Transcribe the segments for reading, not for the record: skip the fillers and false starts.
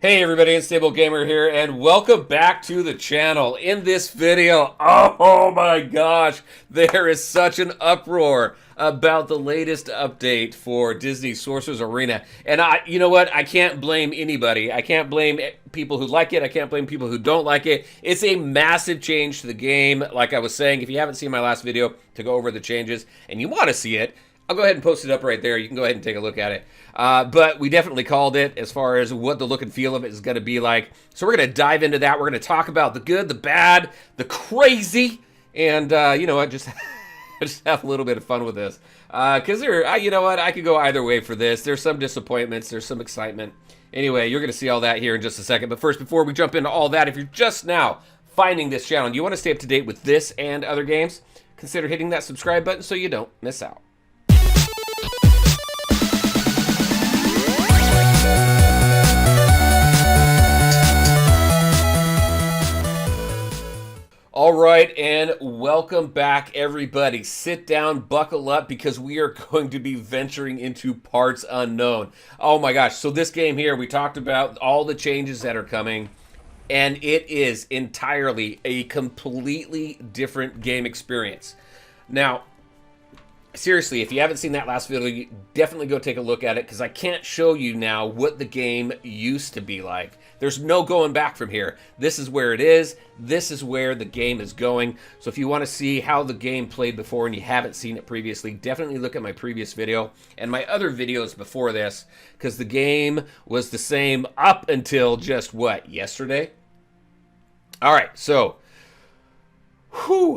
Hey everybody, Unstable Gamer here, and welcome back to the channel. In this video, oh my gosh, there is such an uproar about the latest update for Disney's Sorcerer's Arena. And you know what? I can't blame anybody. I can't blame people who like it. I can't blame people who don't like it. It's a massive change to the game. Like I was saying, if you haven't seen my last video to go over the changes and you want to see it, I'll go ahead and post it up right there. You can go ahead and take a look at it. But we definitely called it as far as what the look and feel of it is going to be like. So we're going to dive into that. We're going to talk about the good, the bad, the crazy, and you know what, just have a little bit of fun with this. Because you know what, I could go either way for this. There's some disappointments. There's some excitement. Anyway, you're going to see all that here in just a second. But first, before we jump into all that, if you're just now finding this channel and you want to stay up to date with this and other games, consider hitting that subscribe button so you don't miss out. All right, and welcome back, everybody. Sit down, buckle up, because we are going to be venturing into parts unknown. Oh my gosh, so this game here, we talked about all the changes that are coming, and it is entirely a completely different game experience. Now, seriously, if you haven't seen that last video, definitely go take a look at it, because I can't show you now what the game used to be like. There's no going back from here. This is where it is. This is where the game is going. So if you want to see how the game played before and you haven't seen it previously, definitely look at my previous video and my other videos before this, because the game was the same up until just, what, yesterday? All right, so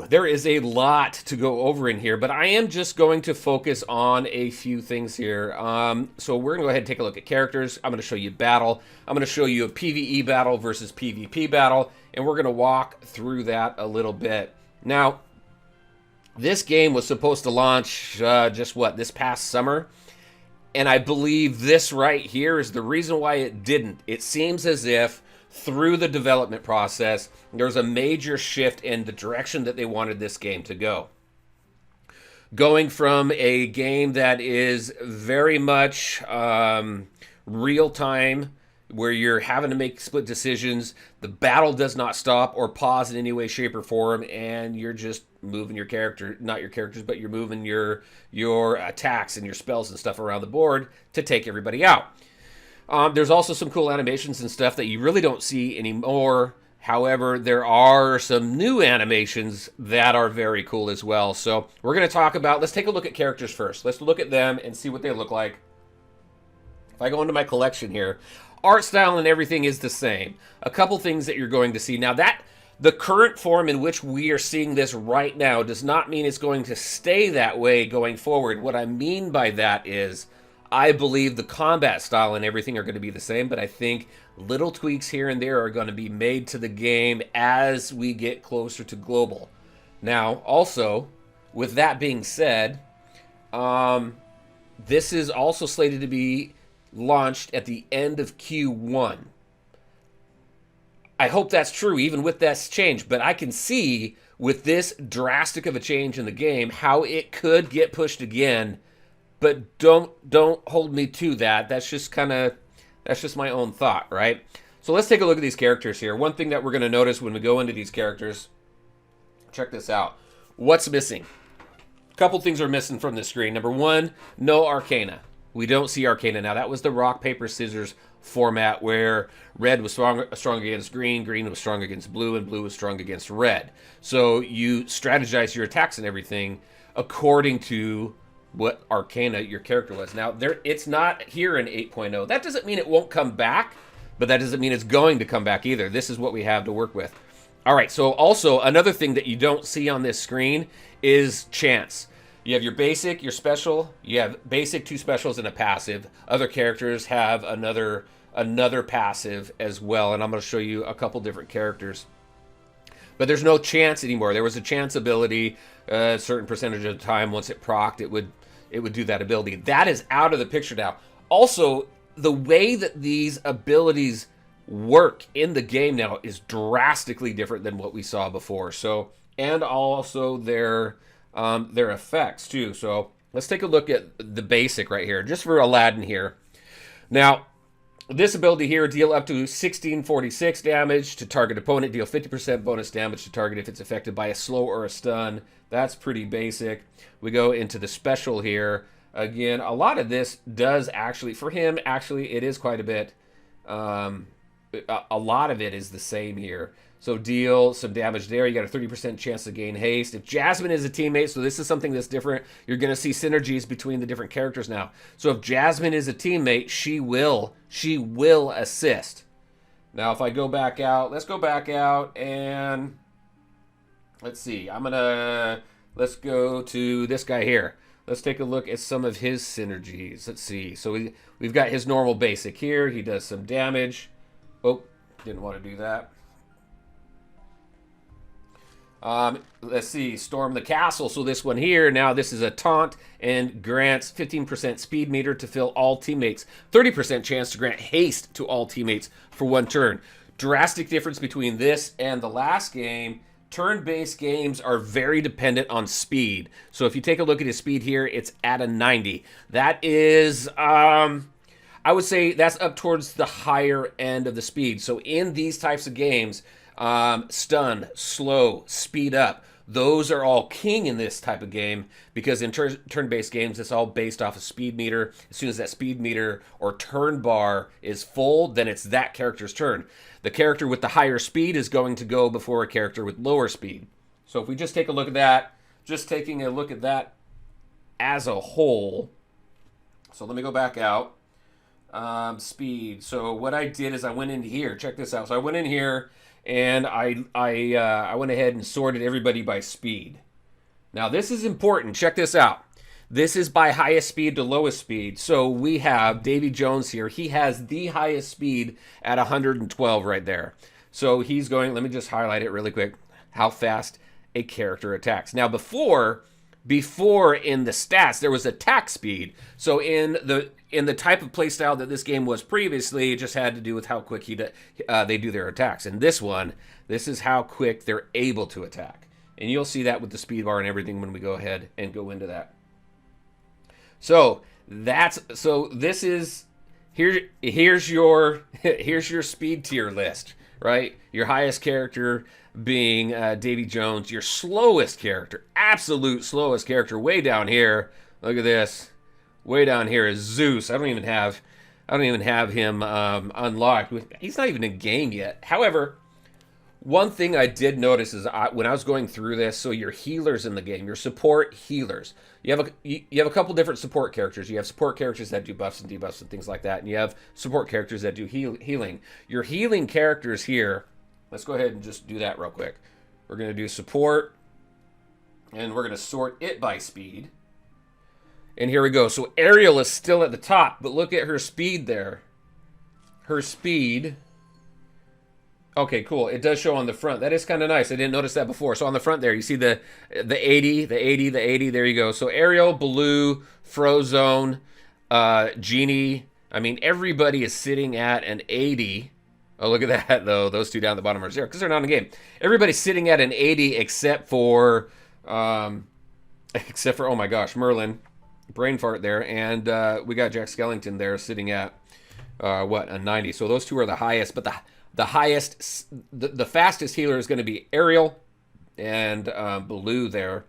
there is a lot to go over in here, but I am just going to focus on a few things here. So we're going to go ahead and take a look at characters. I'm going to show you battle. I'm going to show you a PvE battle versus PvP battle, and we're going to walk through that a little bit. Now, this game was supposed to launch this past summer, and I believe this right here is the reason why it didn't. It seems as if through the development process, there's a major shift in the direction that they wanted this game to go. Going from a game that is very much real-time, where you're having to make split decisions, the battle does not stop or pause in any way, shape, or form, and you're just moving your character, not your characters, but you're moving your attacks and your spells and stuff around the board to take everybody out. There's also some cool animations and stuff that you really don't see anymore. However, there are some new animations that are very cool as well. So we're going to talk about, let's take a look at characters first. Let's look at them and see what they look like. If I go into my collection here, art style and everything is the same. A couple things that you're going to see. Now the current form in which we are seeing this right now does not mean it's going to stay that way going forward. What I mean by that is, I believe the combat style and everything are going to be the same, but I think little tweaks here and there are going to be made to the game as we get closer to global. Now, also, with that being said, this is also slated to be launched at the end of Q1. I hope that's true, even with this change, but I can see with this drastic of a change in the game how it could get pushed again. But don't hold me to that. That's just my own thought, right? So let's take a look at these characters here. One thing that we're going to notice when we go into these characters, check this out. What's missing? A couple things are missing from the screen. Number one, no Arcana. We don't see Arcana. Now, that was the rock, paper, scissors format where red was strong against green, green was strong against blue, and blue was strong against red. So you strategize your attacks and everything according to what Arcana your character was. Now, it's not here in 8.0. That doesn't mean it won't come back, but that doesn't mean it's going to come back either. This is what we have to work with. All right, so also another thing that you don't see on this screen is chance. You have your basic, your special, you have basic, 2 specials, and a passive. Other characters have another passive as well, and I'm going to show you a couple different characters. But there's no chance anymore. There was a chance ability, a certain percentage of the time. Once it procced, it would do that ability. That is out of the picture now. Also, the way that these abilities work in the game now is drastically different than what we saw before. So, and also their effects too. So let's take a look at the basic right here, just for Aladdin here. Now, This ability here, deal up to 1646 damage to target opponent, deal 50% bonus damage to target if it's affected by a slow or a stun. That's pretty basic. We go into the special here. Again, a lot of this does actually, for him, actually, it is quite a bit. A lot of it is the same here. So deal some damage there. You got a 30% chance to gain haste. If Jasmine is a teammate, so this is something that's different, you're going to see synergies between the different characters now. So if Jasmine is a teammate, she will assist. Now, if I go back out, let's go back out and let's see. Let's go to this guy here. Let's take a look at some of his synergies. Let's see. So we've got his normal basic here. He does some damage. Oh, didn't want to do that. Let's see, storm the castle. So this one here, now this is a taunt and grants 15% speed meter to fill all teammates. 30% chance to grant haste to all teammates for 1 turn. Drastic difference between this and the last game. Turn-based games are very dependent on speed. So if you take a look at his speed here, it's at a 90. That is, I would say that's up towards the higher end of the speed. So in these types of games, stun, slow, speed up, those are all king in this type of game because in turn-based games, it's all based off a speed meter. As soon as that speed meter or turn bar is full, then it's that character's turn. The character with the higher speed is going to go before a character with lower speed. So if we just take a look at that, just taking a look at that as a whole. So let me go back out. Speed. So what I did is I went into here. Check this out. So I went in here and I went ahead and sorted everybody by speed. Now this is important. Check this out. This is by highest speed to lowest speed. So we have Davy Jones here. He has the highest speed at 112 right there. So he's going, let me just highlight it really quick, how fast a character attacks. Now before in the stats, there was attack speed. So in the type of playstyle that this game was previously, it just had to do with how quick they do their attacks. And this one, this is how quick they're able to attack. And you'll see that with the speed bar and everything when we go ahead and go into that. So this is here's your speed tier list, right? Your highest character being Davy Jones, your slowest character, absolute slowest character, way down here. Look at this, way down here is Zeus. I don't even have him unlocked. He's not even in game yet. However, one thing I did notice is when I was going through this, so your healers in the game, your support healers, you have a couple different support characters. You have support characters that do buffs and debuffs and things like that, and you have support characters that do healing. Your healing characters here, let's go ahead and just do that real quick. We're going to do support, and we're going to sort it by speed. And here we go. So Ariel is still at the top, but look at her speed there. Her speed. Okay, cool. It does show on the front. That is kind of nice. I didn't notice that before. So on the front there, you see the 80, the 80, the 80. There you go. So Ariel, Baloo, Frozone, Genie. I mean, everybody is sitting at an 80. Oh, look at that, though. Those two down at the bottom are 0 because they're not in the game. Everybody's sitting at an 80 except for, oh my gosh, Merlin. Brain fart there. And we got Jack Skellington there sitting at, a 90. So those two are the highest. But the highest, the fastest healer is going to be Ariel and Baloo there.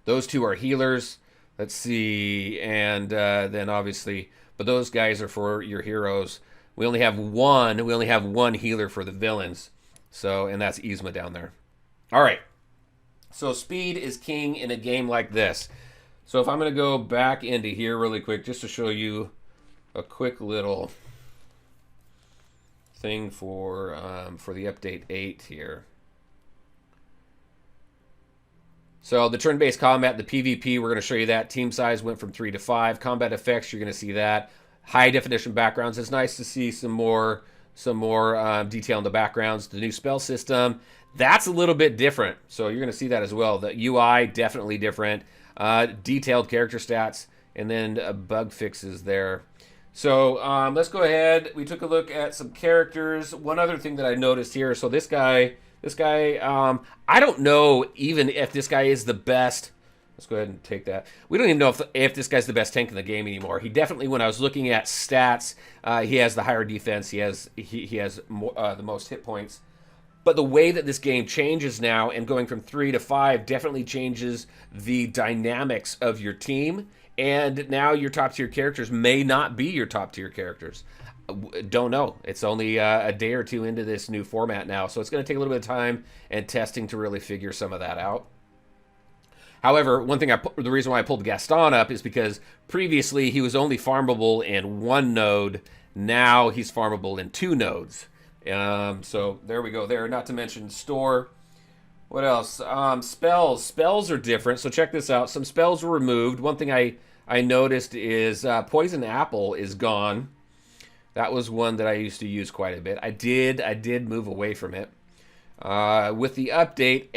Those two are healers. Let's see. And then obviously, but those guys are for your heroes. We only have one healer for the villains. So, and that's Yzma down there. All right. So speed is king in a game like this. So if I'm going to go back into here really quick, just to show you a quick little thing for the update 8 here. So the turn-based combat, the PvP, we're going to show you that. Team size went from 3 to 5. Combat effects, you're going to see that. High definition backgrounds. It's nice to see some more detail in the backgrounds. The new spell system, that's a little bit different. So you're going to see that as well. The UI, definitely different. Detailed character stats, and then bug fixes there. So let's go ahead. We took a look at some characters. One other thing that I noticed here. So this guy, I don't know even if this guy is the best Let's go ahead and take that. We don't even know if this guy's the best tank in the game anymore. He definitely, when I was looking at stats, he has the higher defense. He has more, the most hit points. But the way that this game changes now, and going from 3 to 5, definitely changes the dynamics of your team. And now your top tier characters may not be your top tier characters. Don't know. It's only a day or two into this new format now, so it's going to take a little bit of time and testing to really figure some of that out. However, the reason why I pulled Gaston up is because previously he was only farmable in 1 node. Now he's farmable in 2 nodes. So there we go there. Not to mention store. What else? Spells. Spells are different. So check this out. Some spells were removed. One thing I noticed is Poison Apple is gone. That was one that I used to use quite a bit. I did move away from it. With the update,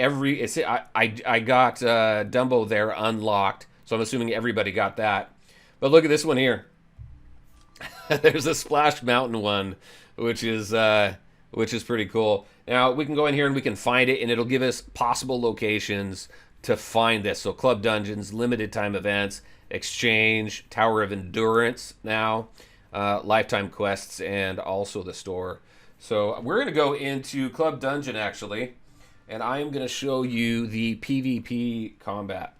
I got Dumbo there unlocked, so I'm assuming everybody got that. But look at this one here. There's a Splash Mountain one, which is pretty cool. Now we can go in here and we can find it, and it'll give us possible locations to find this. So club dungeons, limited time events, exchange, Tower of Endurance now, lifetime quests, and also the store. So we're going to go into Club Dungeon, actually, and I am going to show you the PvP combat.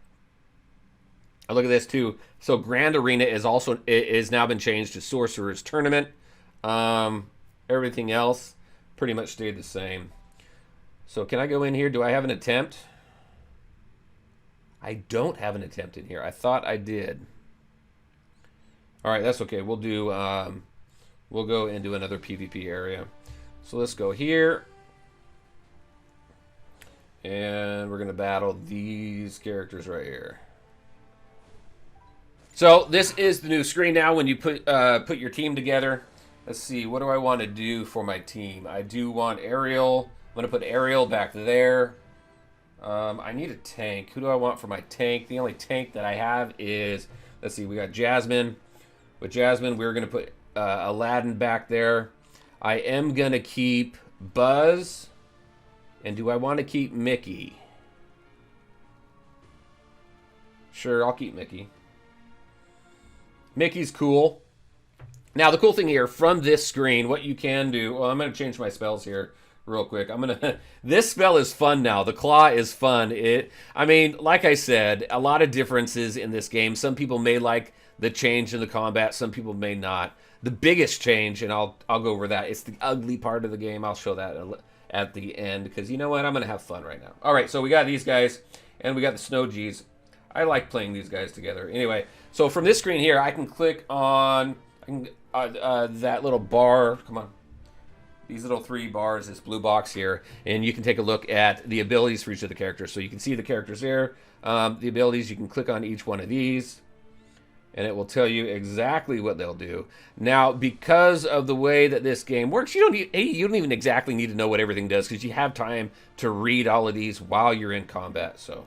Oh, look at this, too. So Grand Arena is now been changed to Sorcerer's Tournament. Everything else pretty much stayed the same. So can I go in here? Do I have an attempt? I don't have an attempt in here. I thought I did. All right, that's okay. We'll go into another PvP area. So let's go here. And we're going to battle these characters right here. So this is the new screen now when you put your team together. Let's see, what do I want to do for my team? I do want Ariel. I'm going to put Ariel back there. I need a tank. Who do I want for my tank? The only tank that I have is, let's see, we got Jasmine. With Jasmine, we're going to put Aladdin back there. I am going to keep Buzz. And do I want to keep Mickey? Sure, I'll keep Mickey. Mickey's cool. Now, the cool thing here, from this screen, what you can do... Well, I'm going to change my spells here real quick. This spell is fun now. The Claw is fun. I mean, like I said, a lot of differences in this game. Some people may like the change in the combat. Some people may not. The biggest change, and I'll go over that, it's the ugly part of the game. I'll show that at the end, because you know what? I'm going to have fun right now. All right, so we got these guys, and we got the Snow G's. I like playing these guys together. Anyway, so from this screen here, I can click on that little bar. Come on. These little 3 bars, this blue box here, and you can take a look at the abilities for each of the characters. So you can see the characters there. The abilities, you can click on each one of these, and it will tell you exactly what they'll do. Now, because of the way that this game works, you don't even exactly need to know what everything does, because you have time to read all of these while you're in combat. So,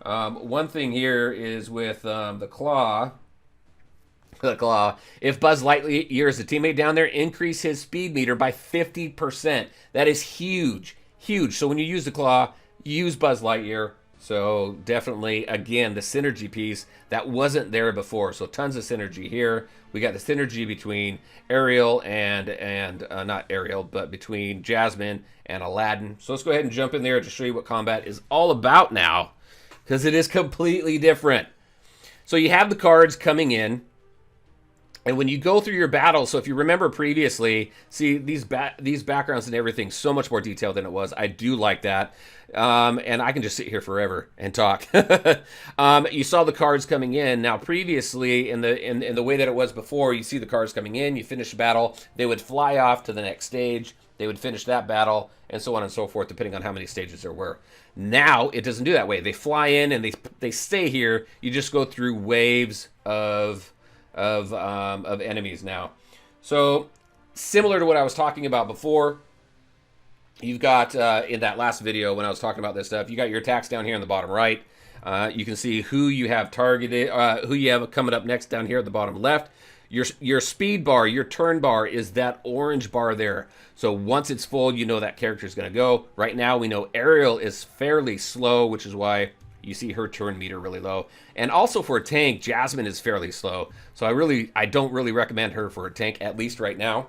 one thing here is with the Claw. The Claw. If Buzz Lightyear is a teammate down there, increase his speed meter by 50%. That is huge, huge. So when you use the Claw, use Buzz Lightyear. So definitely, again, the synergy piece that wasn't there before. So tons of synergy here. We got the synergy between Ariel and not Ariel, but between Jasmine and Aladdin. So let's go ahead and jump in there to show you what combat is all about now, because it is completely different. So you have the cards coming in, and when you go through your battle, so if you remember previously, see these backgrounds and everything, so much more detailed than it was. I do like that. And I can just sit here forever and talk. You saw the cards coming in. Now, previously, in the way that it was before, you see the cards coming in, you finish the battle, they would fly off to the next stage, they would finish that battle, and so on and so forth, depending on how many stages there were. Now, it doesn't do that way. They fly in and they stay here. You just go through waves of enemies now. So, similar to what I was talking about before, you've got, in that last video when I was talking about this stuff, you got your attacks down here in the bottom right. You can see who you have targeted, who you have coming up next down here at the bottom left. Your speed bar, your turn bar is that orange bar there. So once it's full, you know that character is going to go. Right now, we know Ariel is fairly slow, which is why you see her turn meter really low. And also for a tank, Jasmine is fairly slow. So I don't really recommend her for a tank, at least right now.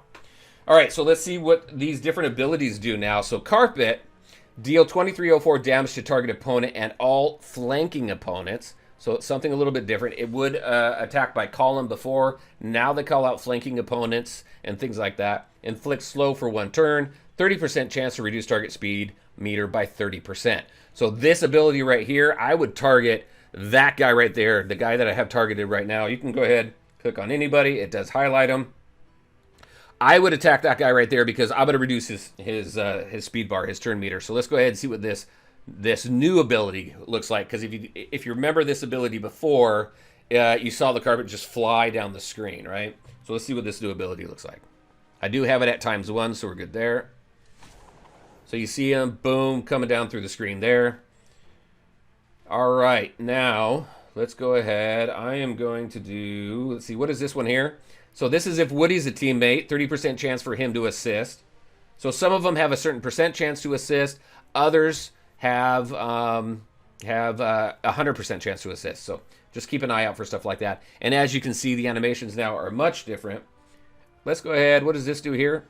All right, so let's see what these different abilities do now. So Carpet, deal 2304 damage to target opponent and all flanking opponents. So it's something a little bit different. It would attack by column before. Now they call out flanking opponents and things like that. Inflict slow for 1 turn. 30% chance to reduce target speed meter by 30%. So this ability right here, I would target that guy right there, the guy that I have targeted right now. You can go ahead, click on anybody. It does highlight him. I would attack that guy right there because I'm going to reduce his speed bar, his turn meter. So let's go ahead and see what this new ability looks like. Because if you remember this ability before, you saw the carpet just fly down the screen, right? So let's see what this new ability looks like. I do have it at ×1, so we're good there. So you see him, boom, coming down through the screen there. All right, now let's go ahead. I am going to do, let's see, what is this one here? So this is if Woody's a teammate, 30% chance for him to assist. So some of them have a certain percent chance to assist. Others have 100% chance to assist. So just keep an eye out for stuff like that. And as you can see, the animations now are much different. Let's go ahead. What does this do here?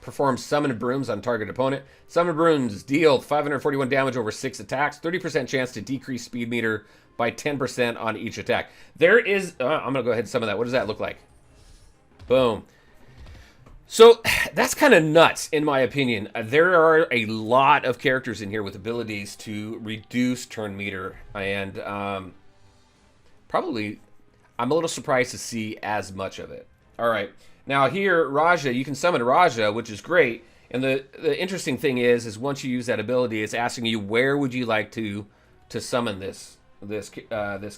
Perform Summon Brooms on target opponent. Summon Brooms deal 541 damage over 6 attacks. 30% chance to decrease speed meter by 10% on each attack. There is... I'm going to go ahead and summon that. What does that look like? Boom. So that's kind of nuts, in my opinion. There are a lot of characters in here with abilities to reduce turn meter. And probably... I'm a little surprised to see as much of it. All right. Now here, Raja, you can summon Raja, which is great. And the interesting thing is once you use that ability, it's asking you where would you like to summon this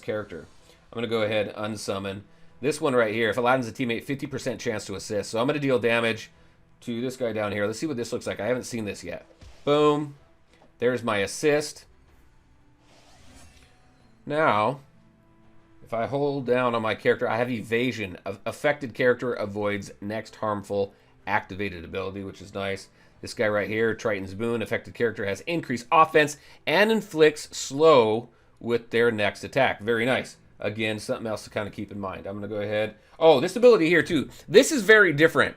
character. I'm going to go ahead and unsummon this one right here. If Aladdin's a teammate, 50% chance to assist. So I'm going to deal damage to this guy down here. Let's see what this looks like. I haven't seen this yet. Boom. There's my assist. Now, if I hold down on my character, I have evasion. Affected character avoids next harmful activated ability, which is nice. This guy right here, Triton's Boon, affected character has increased offense and inflicts slow with their next attack. Very nice. Again, something else to kind of keep in mind. I'm going to go ahead. Oh, this ability here too. This is very different.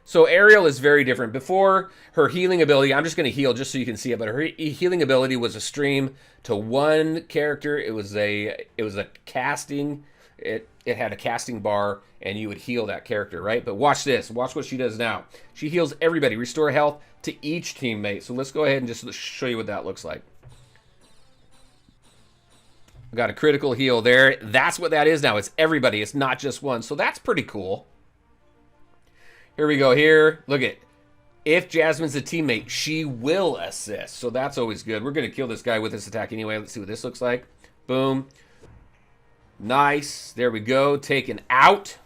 So Ariel is very different. Before, her healing ability, I'm just going to heal just so you can see it, but her healing ability was a stream to one character. It was a casting. It had a casting bar, and you would heal that character, right? But watch this. Watch what she does now. She heals everybody. Restore health to each teammate. So let's go ahead and just show you what that looks like. Got a critical heal there. That's what that is now. It's everybody. It's not just one. So that's pretty cool. Here we go here. Look at, if Jasmine's a teammate, she will assist. So that's always good. We're going to kill this guy with this attack anyway. Let's see what this looks like. Boom. Nice. There we go. Taken out.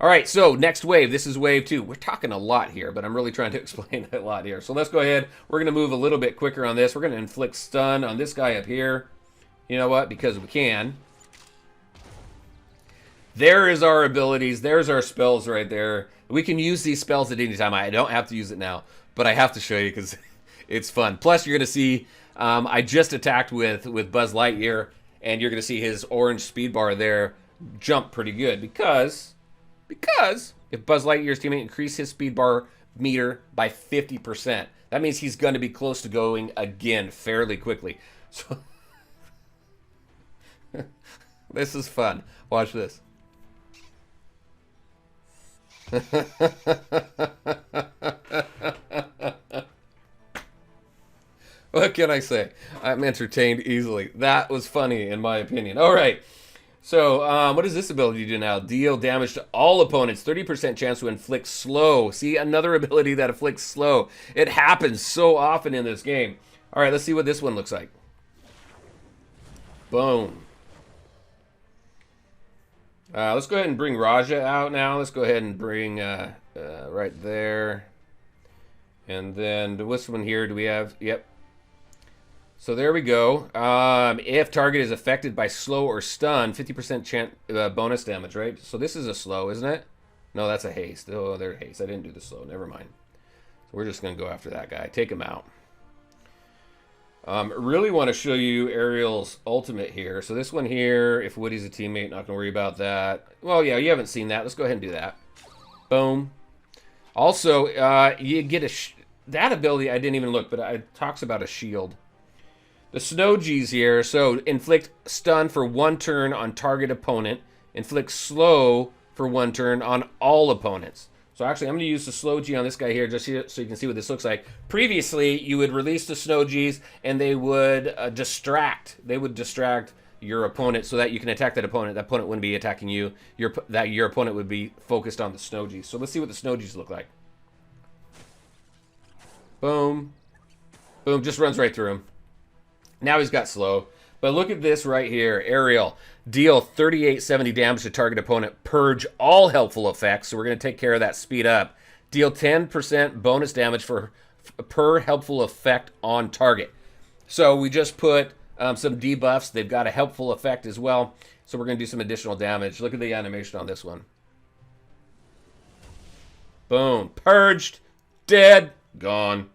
All right, so next wave. This is wave 2. We're talking a lot here, but I'm really trying to explain a lot here. So let's go ahead. We're going to move a little bit quicker on this. We're going to inflict stun on this guy up here. You know what? Because we can. There is our abilities. There's our spells right there. We can use these spells at any time. I don't have to use it now, but I have to show you because it's fun. Plus, you're going to see, I just attacked with Buzz Lightyear, and you're going to see his orange speed bar there jump pretty good because if Buzz Lightyear's teammate increase his speed bar meter by 50%, that means he's going to be close to going again fairly quickly. So this is fun. Watch this. What can I say? I'm entertained easily. That was funny, in my opinion. All right. So, what does this ability do now? Deal damage to all opponents. 30% chance to inflict slow. See, another ability that inflicts slow. It happens so often in this game. All right, let's see what this one looks like. Boom. Let's go ahead and bring Raja out now. Let's go ahead and bring right there. And then this one here, do we have? Yep. So there we go. If target is affected by slow or stun, 50% chance bonus damage, right? So this is a slow, isn't it? No, that's a haste. Oh, they're haste. I didn't do the slow. Never mind. So we're just going to go after that guy. Take him out. Really want to show you Ariel's ultimate here. So this one here, if Woody's a teammate, not going to worry about that. Well, yeah, you haven't seen that. Let's go ahead and do that. Boom. Also, you get that ability, I didn't even look, but it talks about a shield. The Snow G's here, so inflict stun for 1 turn on target opponent. Inflict slow for 1 turn on all opponents. So actually, I'm going to use the Slow G on this guy here just so you can see what this looks like. Previously, you would release the Snow G's and they would distract. They would distract your opponent so that you can attack that opponent. That opponent wouldn't be attacking you. Your opponent would be focused on the Snow G's. So let's see what the Snow G's look like. Boom. Boom. Just runs right through him. Now he's got slow. But look at this right here. Aerial. Deal 3870 damage to target opponent. Purge all helpful effects. So we're going to take care of that speed up. Deal 10% bonus damage per helpful effect on target. So we just put some debuffs. They've got a helpful effect as well. So we're going to do some additional damage. Look at the animation on this one. Boom. Purged. Dead. Gone.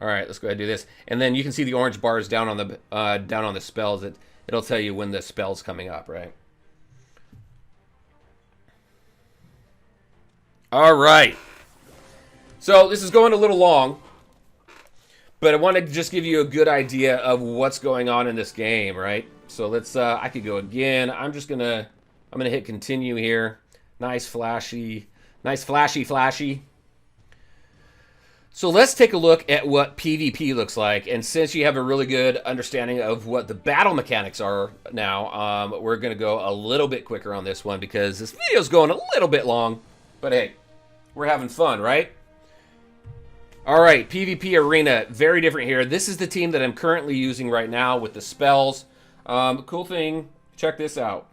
All right, let's go ahead and do this. And then you can see the orange bars down on the spells. It'll tell you when the spell's coming up, right? All right. So this is going a little long, but I want to just give you a good idea of what's going on in this game, right? So let's. I could go again. I'm gonna hit continue here. Nice flashy. So let's take a look at what PvP looks like. And since you have a really good understanding of what the battle mechanics are now, we're going to go a little bit quicker on this one because this video is going a little bit long. But hey, we're having fun, right? All right, PvP Arena, very different here. This is the team that I'm currently using right now with the spells. Cool thing, check this out.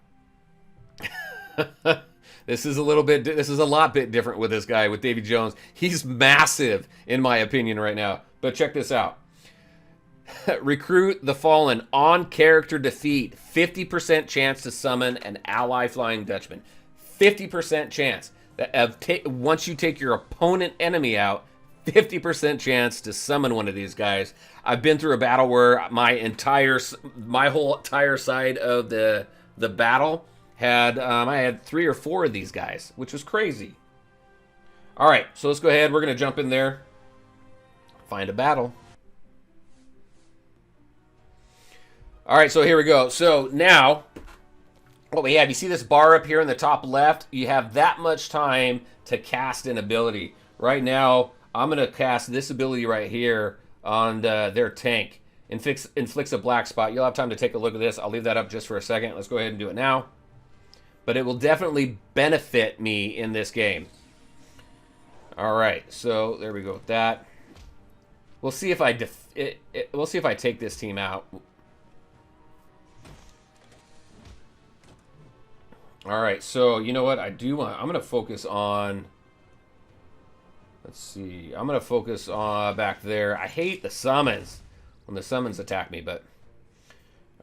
This is a lot bit different with this guy, with Davy Jones. He's massive, in my opinion, right now. But check this out. Recruit the Fallen on character defeat. 50% chance to summon an ally Flying Dutchman. 50% chance. Once you take your opponent enemy out, 50% chance to summon one of these guys. I've been through a battle where my whole entire side of the battle I had 3 or 4 of these guys, which was crazy. All right, so let's go ahead. We're going to jump in there, find a battle. All right, so here we go. So now what we have, you see this bar up here in the top left? You have that much time to cast an ability. Right now, I'm going to cast this ability right here on their tank. Inflicts a black spot. You'll have time to take a look at this. I'll leave that up just for a second. Let's go ahead and do it now. But it will definitely benefit me in this game. All right, so there we go with that. We'll see if we'll see if I take this team out. All right, so you know what I do want? I'm going to focus on. Let's see. I'm going to focus on back there. I hate the summons when the summons attack me, but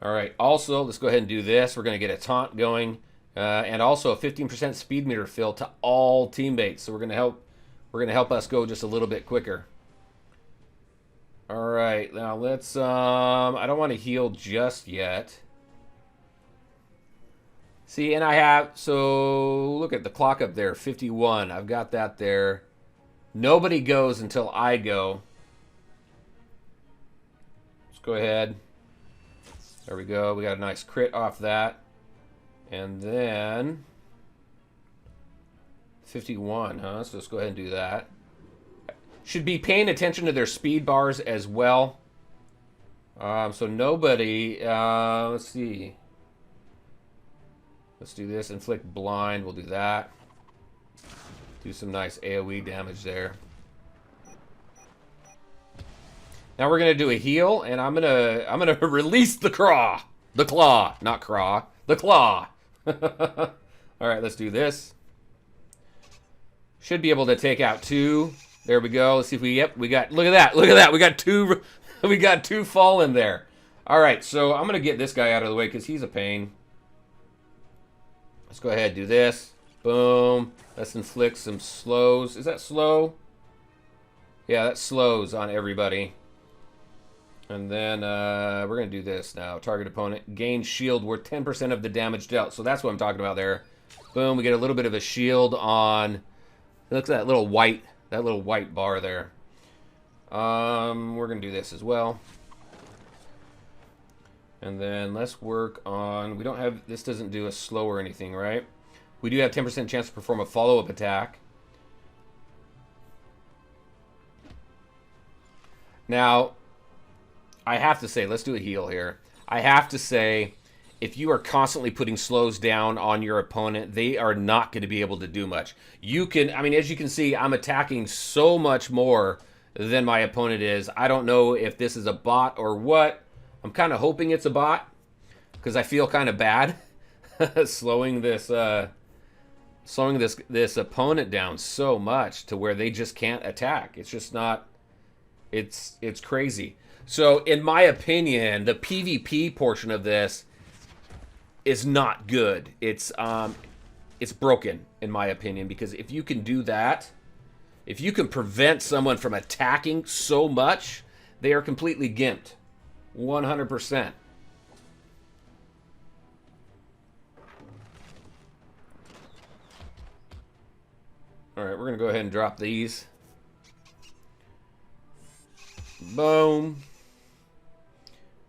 all right. Also, let's go ahead and do this. We're going to get a taunt going. And also a 15% speed meter fill to all teammates. So we're gonna help us go just a little bit quicker. All right, now let's. I don't want to heal just yet. See, and so look at the clock up there, 51. I've got that there. Nobody goes until I go. Let's go ahead. There we go. We got a nice crit off that. And then 51, huh? So let's go ahead and do that. Should be paying attention to their speed bars as well. So nobody, let's see. Let's do this, inflict blind, we'll do that. Do some nice AoE damage there. Now we're gonna do a heal, and I'm gonna release the claw. The claw, not craw. The claw. All right, let's do this. Should be able to take out 2. There we go. Let's see if we got. Look at that. Look at that. We got 2. We got 2 fallen there. All right, so I'm gonna get this guy out of the way because he's a pain. Let's go ahead and do this. Boom. Let's inflict some slows. Is that slow? Yeah, that slows on everybody. And then we're going to do this now. Target opponent gain shield worth 10% of the damage dealt. So that's what I'm talking about there. Boom, we get a little bit of a shield on. Look at that little white bar there. We're going to do this as well. And then let's work on, we don't have, this doesn't do a slow or anything, right? We do have 10% chance to perform a follow-up attack. Now, I have to say, let's do a heal here. I have to say, if you are constantly putting slows down on your opponent, they are not going to be able to do much. You can, I mean, as you can see, I'm attacking so much more than my opponent is. I don't know if this is a bot or what. I'm kind of hoping it's a bot because I feel kind of bad slowing this opponent down so much to where they just can't attack. It's just not. It's crazy. So in my opinion, the PvP portion of this is not good. It's broken in my opinion, because if you can do that, if you can prevent someone from attacking so much, they are completely gimped. 100%. All right, we're going to go ahead and drop these. Boom.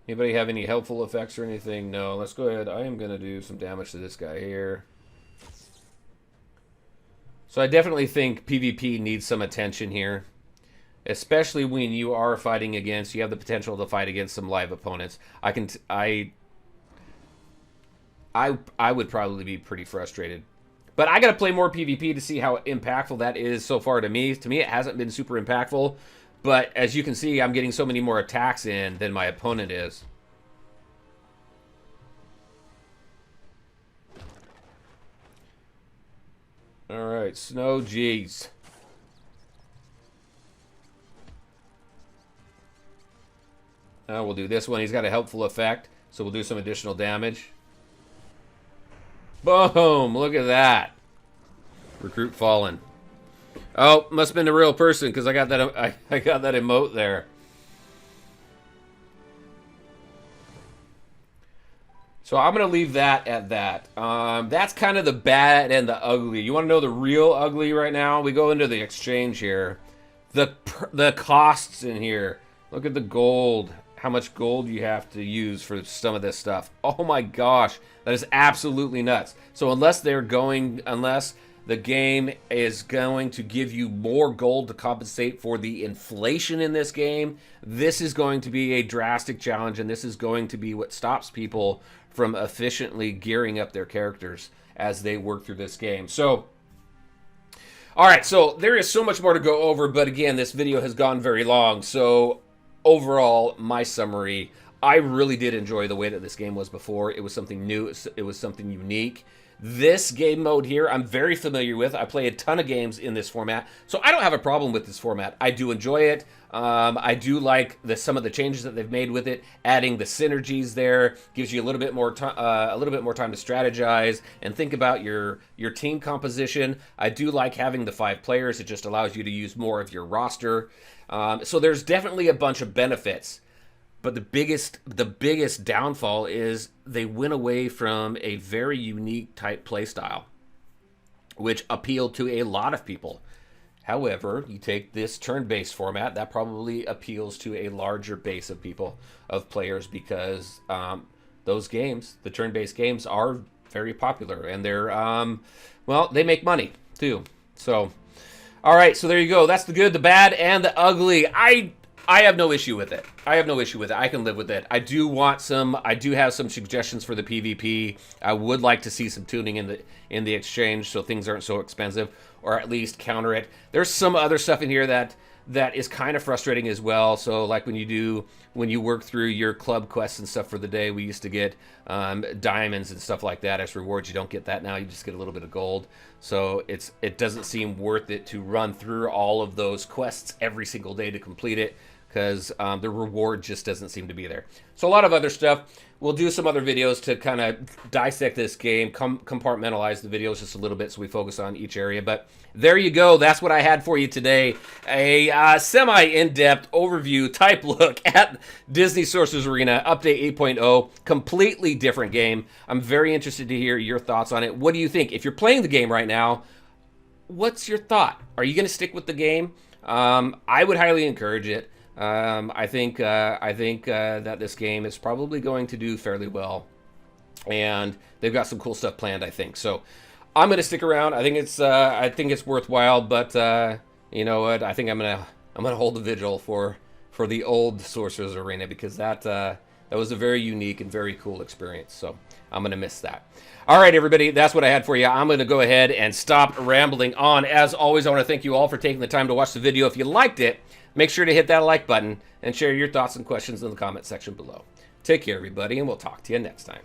Anybody have any helpful effects or anything? No, let's go ahead. I am going to do some damage to this guy here. So I definitely think PvP needs some attention here. Especially when you are fighting against, you have the potential to fight against some live opponents. I would probably be pretty frustrated. But I got to play more PvP to see how impactful that is so far to me. To me, it hasn't been super impactful. But as you can see, I'm getting so many more attacks in than my opponent is. All right, Snow G's. Now we'll do this one. He's got a helpful effect, so we'll do some additional damage. Boom! Look at that. Recruit fallen. Oh, must have been a real person because I got that. I got that emote there. So I'm gonna leave that at that. That's kind of the bad and the ugly. You want to know the real ugly right now? We go into the exchange here. The costs in here. Look at the gold. How much gold you have to use for some of this stuff. Oh my gosh, that is absolutely nuts. So unless the game is going to give you more gold to compensate for the inflation in this game, this is going to be a drastic challenge, and this is going to be what stops people from efficiently gearing up their characters as they work through this game. So, all right, so there is so much more to go over, but again, this video has gone very long, so overall, my summary, I really did enjoy the way that this game was before. It was something new. It was something unique. This game mode here, I'm very familiar with. I play a ton of games in this format, so I don't have a problem with this format. I do enjoy it. I do like some of the changes that they've made with it. Adding the synergies there gives you a little bit more time to strategize and think about your team composition. I do like having the 5 players. It just allows you to use more of your roster. So there's definitely a bunch of benefits. But the biggest downfall is they went away from a very unique type playstyle, which appealed to a lot of people. However, you take this turn-based format, that probably appeals to a larger base of people, of players, because those games, the turn-based games, are very popular, and they're, well, they make money too. So, all right, so there you go. That's the good, the bad, and the ugly. I have no issue with it. I can live with it. I do have some suggestions for the PvP. I would like to see some tuning in the exchange so things aren't so expensive, or at least counter it. There's some other stuff in here that is kind of frustrating as well. So like when you work through your club quests and stuff for the day, we used to get diamonds and stuff like that as rewards. You don't get that now. You just get a little bit of gold. So it doesn't seem worth it to run through all of those quests every single day to complete it. because the reward just doesn't seem to be there. So a lot of other stuff. We'll do some other videos to kind of dissect this game, compartmentalize the videos just a little bit so we focus on each area. But there you go. That's what I had for you today. A semi-in-depth overview type look at Disney Sorcerer's Arena Update 8.0. Completely different game. I'm very interested to hear your thoughts on it. What do you think? If you're playing the game right now, what's your thought? Are you going to stick with the game? I would highly encourage it. I think that this game is probably going to do fairly well, and they've got some cool stuff planned, I think. So I'm going to stick around. I think it's worthwhile, but you know what? I think I'm gonna hold the vigil for the old Sorcerer's Arena, because that was a very unique and very cool experience. So I'm going to miss that. All right, everybody, that's what I had for you. I'm going to go ahead and stop rambling on. As always, I want to thank you all for taking the time to watch the video. If you liked it, make sure to hit that like button and share your thoughts and questions in the comment section below. Take care, everybody, and we'll talk to you next time.